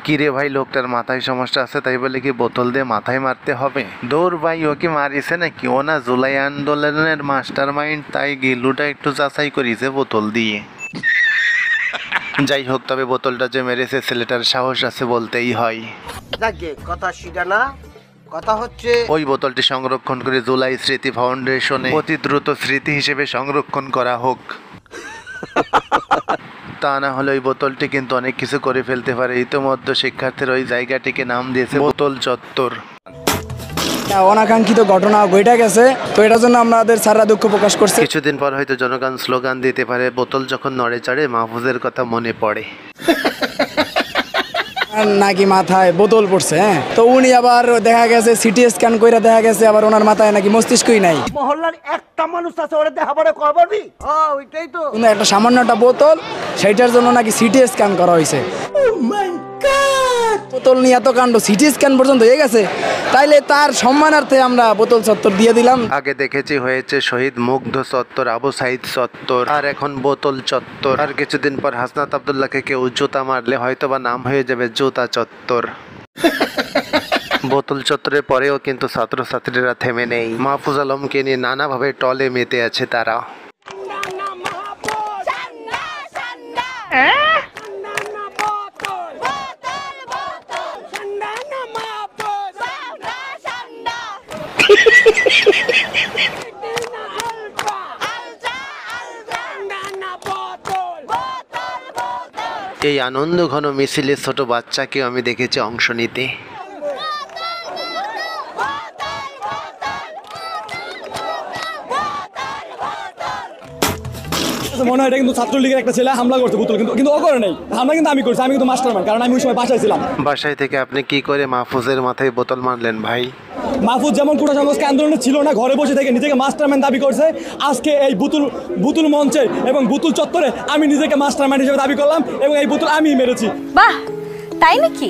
কিরে ভাই, লোকটার মাথায় সমস্যা আছে তাই বলে কি বোতল দিয়ে মাথায় মারতে হবে? দৌড় ভাই, ও কি মারিছে নাকি? ও না জুলাই আন্দোলনের মাস্টার মাইন্ড, তাই গিলুটা একটু যাচাই করিছে বোতল দিয়ে। যাই হোক, তবে বোতলটা যে মেরেছে ছেলেটার সাহস আছে বলতেই হয়। কথা সেটা না, কথা হচ্ছে ওই বোতলটি সংরক্ষণ করে জুলাই স্মৃতি ফাউন্ডেশনে অতি দ্রুত স্মৃতি হিসেবে সংরক্ষণ করা হোক। তা না হলে ওই বোতলটি কিন্তু অনেক কিছু করে ফেলতে পারে। ইতিমধ্যে শিক্ষার্থীর ওই জায়গাটিকে নাম দিয়েছে বোতল চত্বর। অনাকাঙ্ক্ষিত ঘটনা ঘটে গেছে, তো এটার জন্য আমাদের স্যাররা দুঃখ প্রকাশ করছে। কিছুদিন পর হয়তো জনগণ স্লোগান দিতে পারে, বোতল যখন নড়ে চড়ে মাহফুজের কথা মনে পড়ে। নাকি মাথায় বোতল পড়ছে, হ্যাঁ, তো উনি আবার দেখা গেছে সিটি স্ক্যান করে দেখা গেছে আবার ওনার মাথায় নাকি মস্তিষ্কই নাই। মহল্লার একটা মানুষ আছে ওরে দেখা পড়ে কয় পারবি? ওইটাই তো, কিন্তু একটা সামান্য একটা বোতল, সেইটার জন্য নাকি সিটি স্ক্যান করা হয়েছে। বোতল নিয়ে এত কাণ্ড, সিটি স্ক্যান পর্যন্ত হয়ে গেছে, তাইলে তার সম্মানার্থে আমরা বোতল চত্বর দিয়ে দিলাম। আগে দেখেছি হয়েছে শহীদ মুগ্ধ চত্বর, আবু সাইদ চত্বর, আর এখন বোতল চত্বর। আর কিছুদিন পর হাসনাত আব্দুল্লাহকে কেউ জুতা মারলে হয়তো বা নাম হয়ে যাবে জুতা চত্বর। বোতল চত্বরের পরেও কিন্তু ছাত্রছাত্রীরা থেমে নেই। মাহফুজ আলমকে নিয়ে নানাভাবে টলে মেতে আছে তারা। এই আনন্দ ঘন মিছিলে ছোট বাচ্চাকেও আমি দেখেছি অংশ নিতে। মনে হয় এটা কিন্তু ছাত্রলীগের একটা ছেলে হামলা করছে বোতল, কিন্তু ও করে নাই হামলা, কিন্তু আমি করছি। আমি কিন্তু মাস্টারমাইন্ড, কারণ আমি ওই সময় বাসায় ছিলাম। বাসায় থেকে আপনি কি করে মাহফুজের মাথায় বোতল মারলেন ভাই? মাহফুজ যেমন কোটা সংস্কার আন্দোলনে ছিল না, ঘরে বসে থেকে নিজেকে মাস্টারমাইন্ড দাবি করছে, আজকে এই বুতুল মঞ্চে এবং বুতুল চত্বরে আমি নিজেকে মাস্টারমাইন্ড হিসেবে দাবি করলাম এবং এই বুতুল আমি মেরেছি। বাহ, তাই নাকি?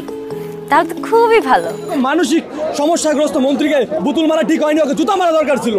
তাহলে তো খুবই ভালো। মানসিক সমস্যাগ্রস্ত মন্ত্রীকে বুতুল মারা ঠিক হয়নি, ওকে জুতা মারা দরকার ছিল।